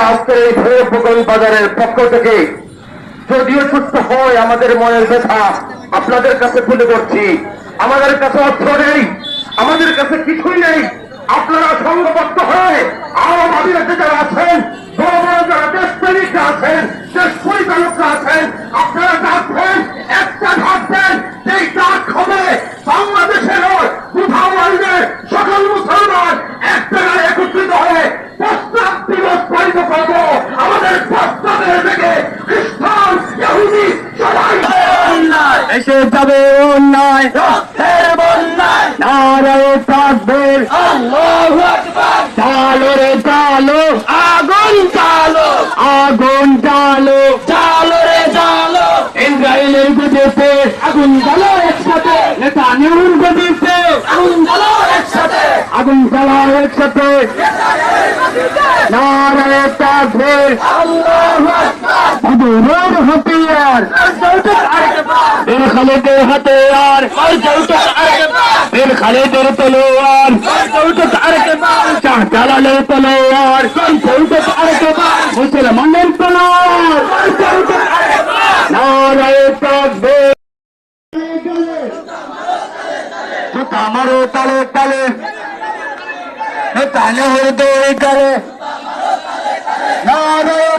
আজকের এই ভৈরবগঞ্জ বাজারের পক্ষ থেকে যদিও ছোট্ট হয় আমাদের মনের ব্যথা আপনাদের কাছে তুলে ধরছি। আমাদের কাছে অর্থ নেই, আমাদের কাছে কিছুই নেই। আপনারা সংঘবদ্ধ হয়ে আওয়ামী লীগের যারা আছেন, বড় বড় যারা দেশপ্রেমিকরা আছেন, দেশ পরিচালকরা আছেন, আপনারা ডাকবেন, একটা ডাকবেন, সেই ডাক হবে বাংলাদেশের কোথাও আসবে সকল মুসলমান এক জায়গায় একত্রিত হয়ে প্রস্তাব দিবস পালিত করবো। আমাদের প্রস্তাবের থেকে খ্রিস্টান, ইহুদি সবাই এসে যাবে অন্যায়, নারায়ে তাকবীর, আল্লাহু আকবার। চালো রে চালো, আগুন জ্বালো, আগুন চালো, জ্বালো রে জ্বালো, ইসরায়েলের গদিতে আগুন জ্বালো একসাথে, নেতানিয়াহুর গদিতে আগুন জ্বালো একসাথে, আগুন জ্বালাও একসাথে, নারায়ে তাকবীর, আল্লাহু আকবার। হুজুরের হাতিয়ার, বীর খালিদের হাতিয়ার, বীর খালিদের তলোয়ার, শাহ জালালের তলোয়ার, মুসলমানের তলোয়ার, নারায়ে তাকবীর, জুতা মারো তালে তালে, নেতানিয়াহুর দৌড় করে, নারায়ে